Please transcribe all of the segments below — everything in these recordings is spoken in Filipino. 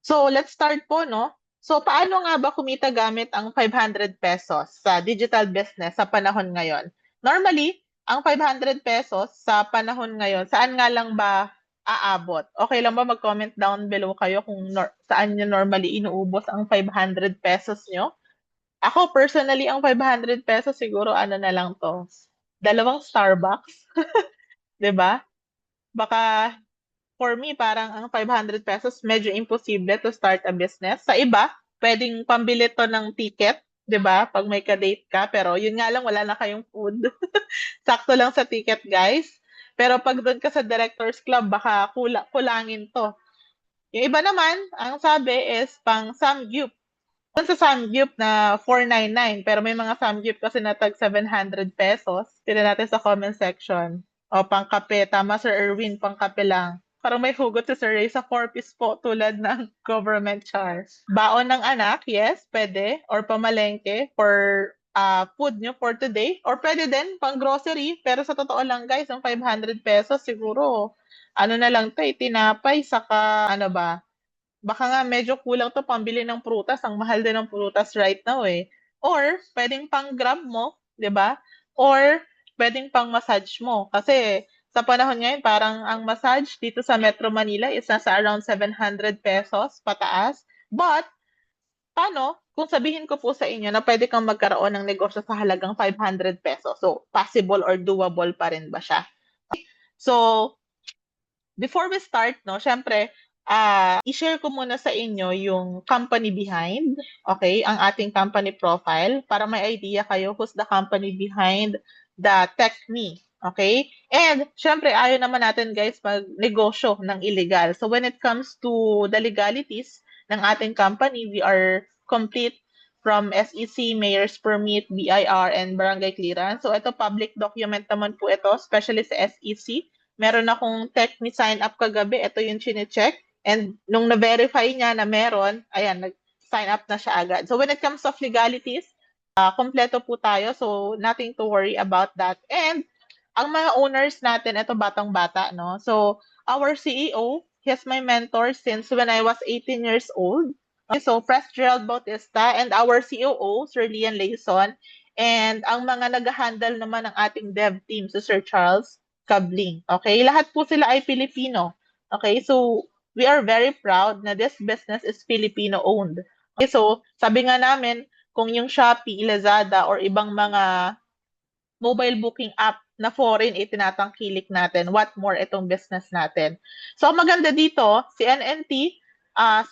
So, let's start po, no? So, paano nga ba kumita gamit ang 500 pesos sa digital business sa panahon ngayon? Normally, ang 500 pesos sa panahon ngayon, saan nga lang ba aabot? Okay lang ba mag-comment down below kayo kung saan nyo normally inuubos ang 500 pesos nyo? Ako, personally, ang 500 pesos siguro ano na lang to, dalawang Starbucks, 'di ba? Baka for me, parang ang 500 pesos medyo imposible to start a business. Sa iba, pwedeng pambili to ng ticket, 'di ba? Pag may ka-date ka, pero yun nga lang wala na kayong food. Sakto lang sa ticket, guys. Pero pag doon ka sa Directors Club, baka kulangin to. Yung iba naman, ang sabi is pang Samgyup. Kung sa Samgyup na 499, pero may mga Samgyup kasi na tag 700 pesos. Tira natin sa comment section. O, pangkape. Tama, Sir Erwin, pangkape lang. Parang may hugot si Sir Ray sa 4-piece po tulad ng government char. Baon ng anak, yes, pwede. Or pamalengke for food nyo for today. Or pwede din pang grocery. Pero sa totoo lang guys, ang 500 pesos siguro, ano na lang to, tinapay, saka ano ba, baka nga medyo kulang to pambili ng prutas. Ang mahal din ng prutas right now eh. Or, pwedeng pang grab mo, di ba? Or, pwedeng pang massage mo. Kasi, sa panahon ngayon, parang ang massage dito sa Metro Manila is nasa around 700 pesos pataas. But, paano kung sabihin ko po sa inyo na pwede kang magkaroon ng negosyo sa halagang 500 pesos? So, possible or doable pa rin ba siya? So, before we start, no, syempre, i-share ko muna sa inyo yung company behind, okay, ang ating company profile para may idea kayo who's the company behind the TechMe, okay? And syempre, ayaw naman natin guys mag-negosyo ng illegal. So when it comes to the legalities ng ating company, we are complete from SEC, Mayor's Permit, BIR, and Barangay Clearance. So ito public document naman po ito, especially sa SEC. Meron akong TechMe sign up kagabi, ito yung chine-check. And nung na-verify niya na meron, ayan, nag-sign up na siya agad. So when it comes of legalities, kompleto po tayo. So nothing to worry about that. And ang mga owners natin, ito batang-bata, no? So our CEO, he's my mentor since when I was 18 years old. Okay, so Pres Gerald Bautista and our COO, Sir Lian Layson. And ang mga nag-handle naman ng ating dev team, si Sir Charles Cabling. Okay, lahat po sila ay Pilipino. Okay, so we are very proud na this business is Filipino-owned. Okay, so sabi nga namin, kung yung Shopee, Lazada, or ibang mga mobile booking app na foreign itinatangkilik natin, what more itong business natin. So, maganda dito, si NNT,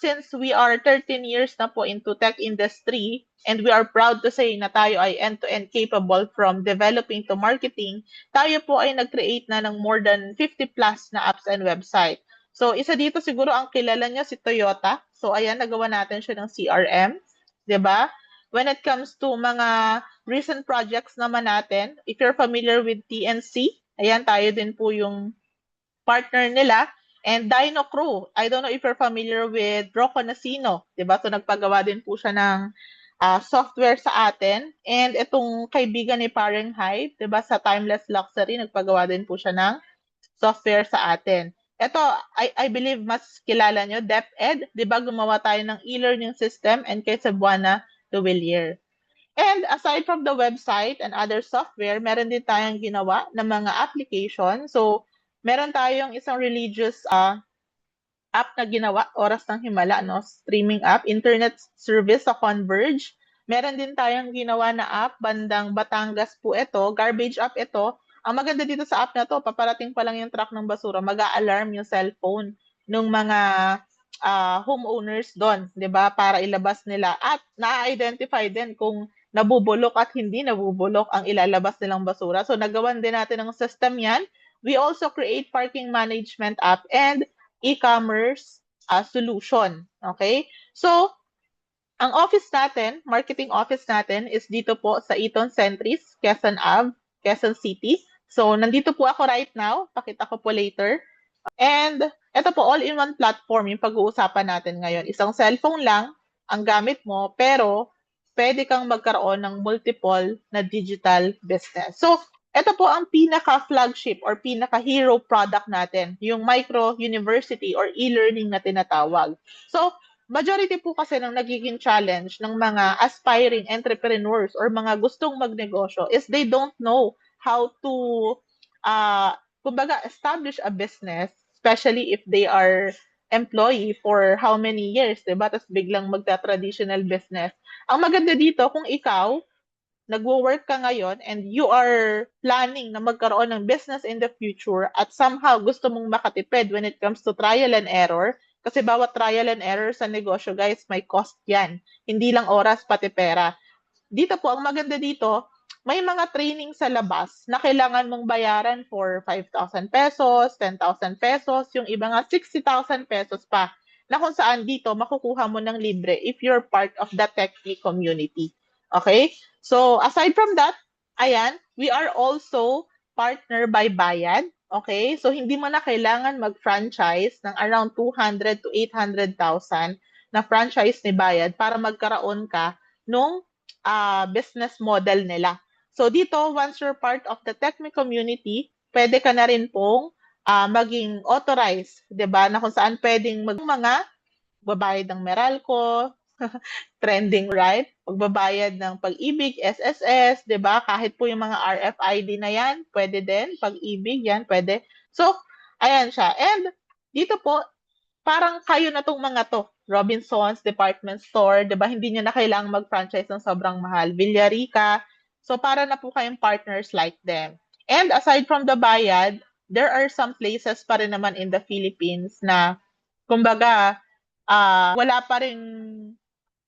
since we are 13 years na po into tech industry, and we are proud to say na tayo ay end-to-end capable from developing to marketing, tayo po ay nag-create na ng more than 50 plus na apps and website. So, isa dito siguro ang kilala niya si Toyota. So, ayan, nagawa natin siya ng CRM. 'Di ba? When it comes to mga recent projects naman natin, if you're familiar with TNC, ayan, tayo din po yung partner nila. And Dino Crew, I don't know if you're familiar with Rocco Nasino, di ba? So nagpagawa din po siya ng software sa atin. And itong kaibigan ni Fahrenheit, di ba, sa Timeless Luxury, nagpagawa din po siya ng software sa atin. Ito, I believe mas kilala nyo, DepEd, di ba, gumawa tayo ng e-learning system and kay Cebuana de Villiers. And aside from the website and other software, meron din tayong ginawa ng mga application. So, meron tayong isang religious app na ginawa, Oras ng Himala, no? Streaming app, internet service sa Converge. Meron din tayong ginawa na app, bandang Batangas po ito, garbage app ito. Ang maganda dito sa app na to, paparating pa lang yung truck ng basura, mag-a-alarm yung cellphone ng mga homeowners doon, 'di ba? Para ilabas nila at na-identify din kung nabubulok at hindi nabubulok ang ilalabas nilang basura. So nagawan din natin ng system 'yan. We also create parking management app and e-commerce solution. Okay? So ang office natin, marketing office natin is dito po sa Eton Centris, Quezon Ave, Quezon City. So nandito po ako right now, pakita ko po later. And ito po, all-in-one platform yung pag-uusapan natin ngayon. Isang cellphone lang ang gamit mo, pero pwede kang magkaroon ng multiple na digital business. So, ito po ang pinaka-flagship or pinaka-hero product natin, yung micro university or e-learning na tinatawag. So, majority po kasi ng nagiging challenge ng mga aspiring entrepreneurs or mga gustong magnegosyo is they don't know how to, kumbaga, establish a business, especially if they are employee for how many years, diba? Tapos biglang magta-traditional business. Ang maganda dito, kung ikaw, nagwo-work ka ngayon and you are planning na magkaroon ng business in the future at somehow gusto mong makatipid when it comes to trial and error, kasi bawat trial and error sa negosyo, guys, may cost yan. Hindi lang oras, pati pera. Dito po, ang maganda dito, may mga training sa labas na kailangan mong bayaran for 5,000 pesos, 10,000 pesos, yung iba nga 60,000 pesos pa, na kung saan dito makukuha mo ng libre if you're part of the Techie community. Okay? So, aside from that, ayan, we are also partner by Bayad. Okay? So, hindi mo na kailangan mag-franchise ng around 200 to 800,000 na franchise ni Bayad para magkaroon ka nung business model nila. So dito, once you're part of the Techme community, pwede ka na rin pong maging authorized, 'di ba? Na kung saan pwedeng mga babayad ng Meralco, trending, right? Pagbabayad ng Pag-ibig, SSS, 'di ba? Kahit po yung mga RFID na 'yan, pwede din. Pag-ibig 'yan, pwede. So, ayan siya. And dito po, parang kayo na tong mga to. Robinsons Department Store, 'di ba? Hindi niyo na kailangang mag-franchise ng sobrang mahal. Villarica. So para na po kayong partners like them. And aside from the Bayad, there are some places pa rin naman in the Philippines na kumbaga wala pa rin,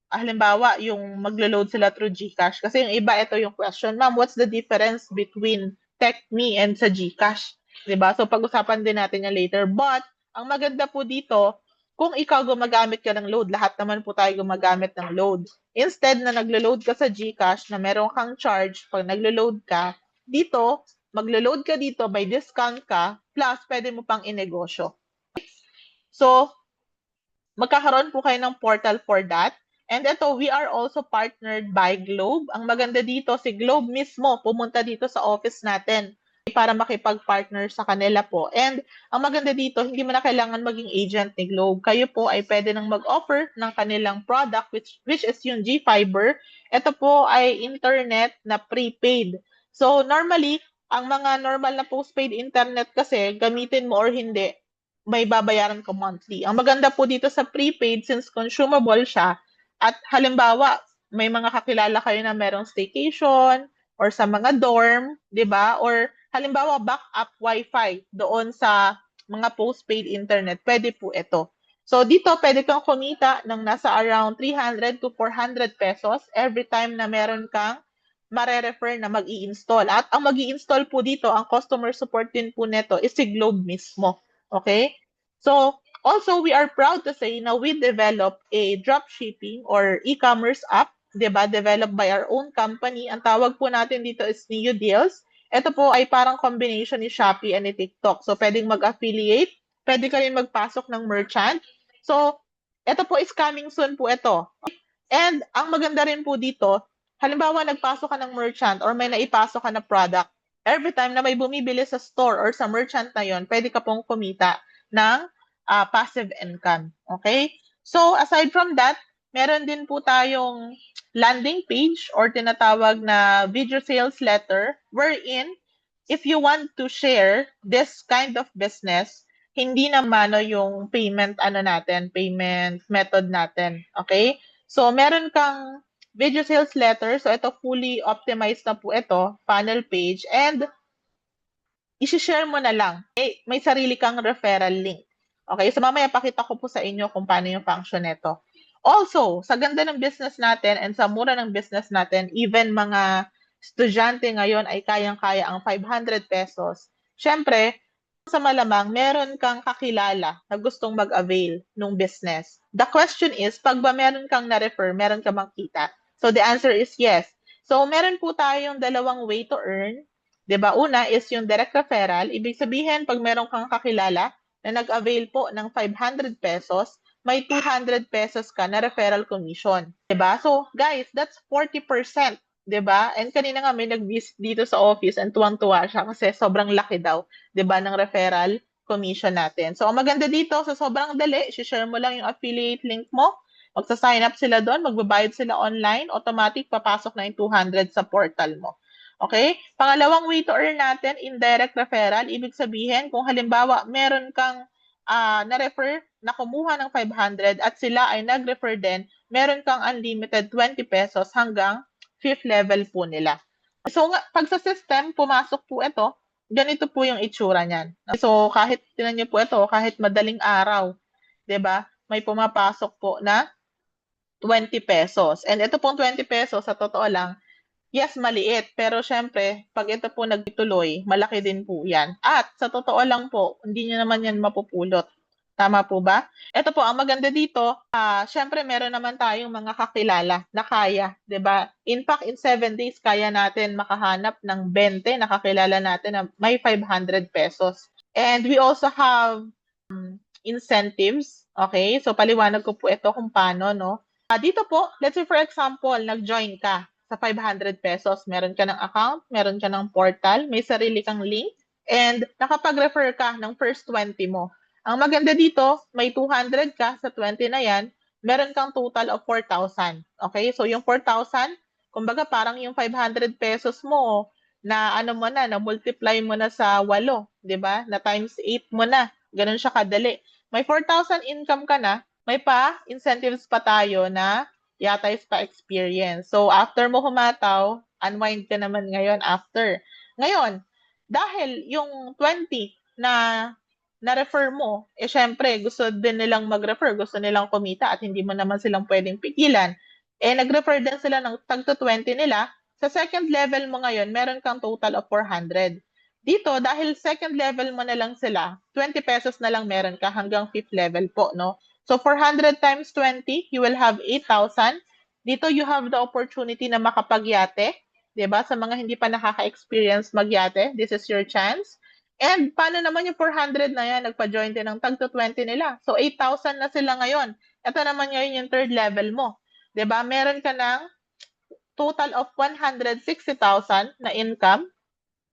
halimbawa yung maglo-load sila through GCash. Kasi yung iba, ito yung question, ma'am, what's the difference between TechMe and sa GCash? 'Di ba? So pag-usapan din natin yan later. But ang maganda po dito, kung ikaw gumagamit ka ng load, lahat naman po tayo gumagamit ng load. Instead na naglo-load ka sa GCash na meron kang charge pag naglo-load ka, dito, maglo-load ka dito, may discount ka, plus pwede mo pang inegosyo. So, magkakaroon po kayo ng portal for that. And ito, we are also partnered by Globe. Ang maganda dito, si Globe mismo pumunta dito sa office natin para makipag-partner sa kanila po. And ang maganda dito, hindi mo na kailangan maging agent ni Globe. Kayo po ay pwede nang mag-offer ng kanilang product, which is yung G-Fiber. Ito po ay internet na prepaid. So normally, ang mga normal na postpaid internet kasi, gamitin mo or hindi, may babayaran ka monthly. Ang maganda po dito sa prepaid, since consumable siya, at halimbawa, may mga kakilala kayo na merong staycation, or sa mga dorm, di ba? Or halimbawa, backup wifi doon sa mga postpaid internet, pwede po ito. So dito, pwede kang kumita ng nasa around 300 to 400 pesos every time na meron kang mare-refer na mag-i-install. At ang mag-i-install po dito, ang customer support din po neto is si Globe mismo. Okay? So, also, we are proud to say na we develop a dropshipping or e-commerce app, diba? Developed by our own company. Ang tawag po natin dito is Neo Deals. Ito po ay parang combination ni Shopee and ni TikTok. So, pwedeng mag-affiliate, pwede ka rin magpasok ng merchant. So, ito po is coming soon po ito. And ang maganda rin po dito, halimbawa nagpasok ka ng merchant or may naipasok ka na product, every time na may bumibili sa store or sa merchant na yon, pwede ka pong kumita ng passive income. Okay? So, aside from that, meron din po tayong landing page or tinatawag na video sales letter wherein if you want to share this kind of business, hindi naman yung payment payment method natin. Okay? So, meron kang video sales letter. So, ito fully optimized na po ito, funnel page, and i-share mo na lang. Okay? May sarili kang referral link. Okay? So, mamaya pakita ko po sa inyo kung paano yung function nito. Also, sa ganda ng business natin and sa mura ng business natin, even mga estudyante ngayon ay kayang-kaya ang 500 pesos. Siyempre, sa malamang, meron kang kakilala na gustong mag-avail ng business. The question is, pag ba meron kang na-refer, meron ka bang kita? So, the answer is yes. So, meron po tayong dalawang way to earn. Diba? Una is yung direct referral. Ibig sabihin, pag meron kang kakilala na nag-avail po ng 500 pesos, may 200 pesos ka na referral commission. Diba? So, guys, that's 40%. Diba? And kanina nga may nag-visit dito sa office and tuwang-tuwa siya kasi sobrang laki daw, diba, ng referral commission natin. So, ang maganda dito, sa sobrang dali, share mo lang yung affiliate link mo, Magsa-sign up sila doon, magbabayad sila online, automatic papasok na yung 200 sa portal mo. Okay? Pangalawang way to earn natin, indirect referral. Ibig sabihin, kung halimbawa, meron kang na-refer na kumuha ng 500 at sila ay nag-refer din, meron kang unlimited 20 pesos hanggang 5th level po nila. So, pag sa system, pumasok po ito, ganito po yung itsura niyan. So, kahit, tinan niyo po ito, kahit madaling araw, 'di ba? May pumapasok po na 20 pesos. And ito pong 20 pesos, sa totoo lang, yes, maliit. Pero syempre, pag ito po nagtuloy, malaki din po yan. At sa totoo lang po, hindi nyo naman yan mapupulot. Tama po ba? Ito po, ang maganda dito, syempre meron naman tayong mga kakilala na kaya, 'di ba? In fact, in 7 days, kaya natin makahanap ng 20 na kakilala natin na may 500 pesos. And we also have incentives. Okay? So, paliwanag ko po ito kung paano, no? Dito po, let's say for example, nag-join ka sa 500 pesos. Meron ka ng account, meron ka ng portal, may sarili kang link, and nakapag-refer ka ng first 20 mo. Ang maganda dito, may 200 ka sa 20 na yan, meron kang total of 4,000. Okay? So, yung 4,000, kumbaga parang yung 500 pesos mo, na ano mo na multiply mo na sa 8, 'di ba? Na times 8 mo na. Ganun siya kadali. May 4,000 income ka na, may incentives pa tayo na yata is pa-experience. So, after mo humataw, unwind ka naman ngayon after. Ngayon, dahil yung 20 na na-refer mo, syempre, gusto din nilang mag-refer, gusto nilang kumita at hindi mo naman silang pwedeng pigilan. Nag-refer din sila ng tagto 20 nila. Sa second level mo ngayon, meron kang total of 400. Dito, dahil second level mo na lang sila, 20 pesos na lang meron ka hanggang 5th level po, no? So, 400 times 20, you will have 8,000. Dito, you have the opportunity na makapagyate. Diba? Sa mga hindi pa nakaka-experience magyate, this is your chance. And paano naman yung 400 na yan, nagpa-join din ng tagto 20 nila. So, 8,000 na sila ngayon. Ito naman ngayon yung third level mo. Diba? Meron ka ng total of 160,000 na income.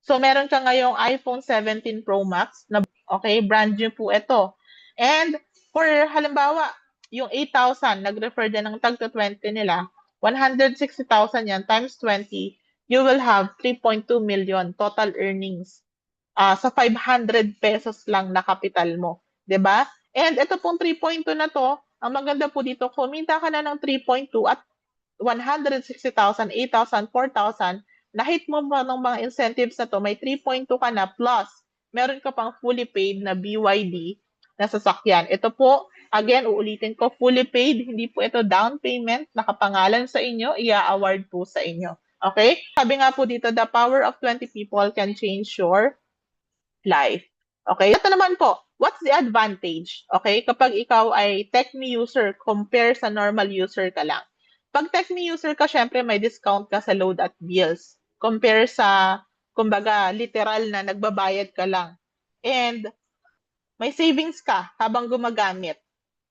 So, meron ka ngayong iPhone 17 Pro Max na, okay, brand new po ito. And for halimbawa, yung 8,000, nag-refer din ng tagto 20 nila, 160,000 yan times 20, you will have 3.2 million total earnings sa 500 pesos lang na kapital mo. 'Di ba? And ito pong 3.2 na to, ang maganda po dito, kumita ka na ng 3.2 at 160,000, 8,000, 4,000, na-hit mo ba ng mga incentives na to, may 3.2 ka na plus meron ka pang fully paid na BYD na sasakyan. Ito po, again, uulitin ko, fully paid, hindi po ito down payment, nakapangalan sa inyo, i-award po sa inyo. Okay? Sabi nga po dito, the power of 20 people can change your life. Okay? Ito naman po, what's the advantage? Okay? Kapag ikaw ay TechMe user, compare sa normal user ka lang. Pag TechMe user ka, syempre may discount ka sa load at bills. Compare sa, kumbaga, literal na nagbabayad ka lang. And may savings ka habang gumagamit.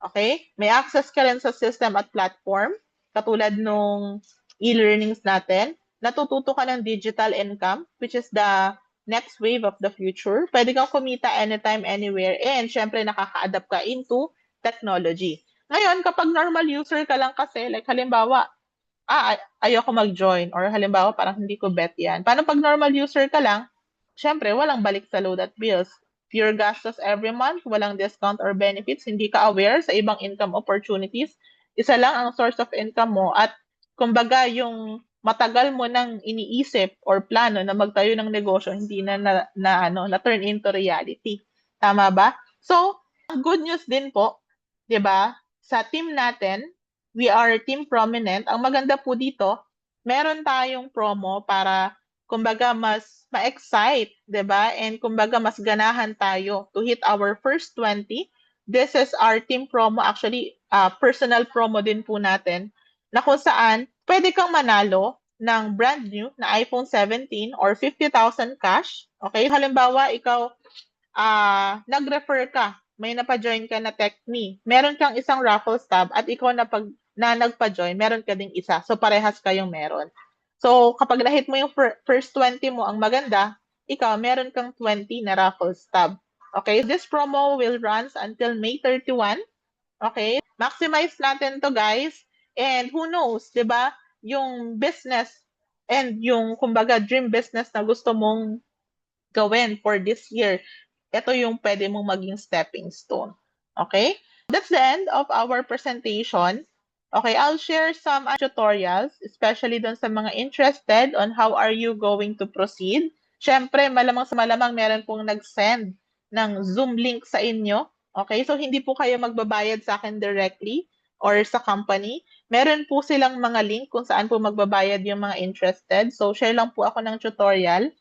Okay? May access ka rin sa system at platform, katulad nung e-learnings natin. Natututo ka ng digital income, which is the next wave of the future. Pwede kang kumita anytime, anywhere, and syempre nakaka-adapt ka into technology. Ngayon, kapag normal user ka lang kasi, like halimbawa, ayoko mag-join, or halimbawa, parang hindi ko bet yan. Paano pag normal user ka lang, syempre, walang balik sa load at bills. Pure gastos every month, walang discount or benefits, hindi ka aware sa ibang income opportunities. Isa lang ang source of income mo at kumbaga yung matagal mo nang iniisip or plano na magtayo ng negosyo, hindi na turn into reality. Tama ba? So, good news din po, 'di ba? Sa team natin, we are team prominent. Ang maganda po dito, meron tayong promo para kumbaga mas ma-excite, 'di ba? And kumbaga mas ganahan tayo to hit our first 20. This is our team promo, actually personal promo din po natin, na kung saan pwede kang manalo ng brand new na iPhone 17 or 50,000 cash. Okay? Halimbawa, ikaw nag-refer ka, may napa-join ka na TechMe. Meron kang isang raffles tab at ikaw na nagpa-join, meron ka ding isa. So parehas kayong meron. So kapag na-hit mo yung first 20 mo, ang maganda, ikaw meron kang 20 na raffles tab. Okay? This promo will run until May 31. Okay? Maximize natin to guys. And who knows, di ba? Yung business and yung kumbaga dream business na gusto mong gawin for this year, ito yung pwede mong maging stepping stone. Okay? That's the end of our presentation. Okay, I'll share some tutorials, especially dun sa mga interested on how are you going to proceed. Siyempre, malamang sa malamang meron pong nag-send ng Zoom link sa inyo. Okay, so hindi po kayo magbabayad sa akin directly or sa company. Meron po silang mga link kung saan po magbabayad yung mga interested. So, share lang po ako ng tutorial.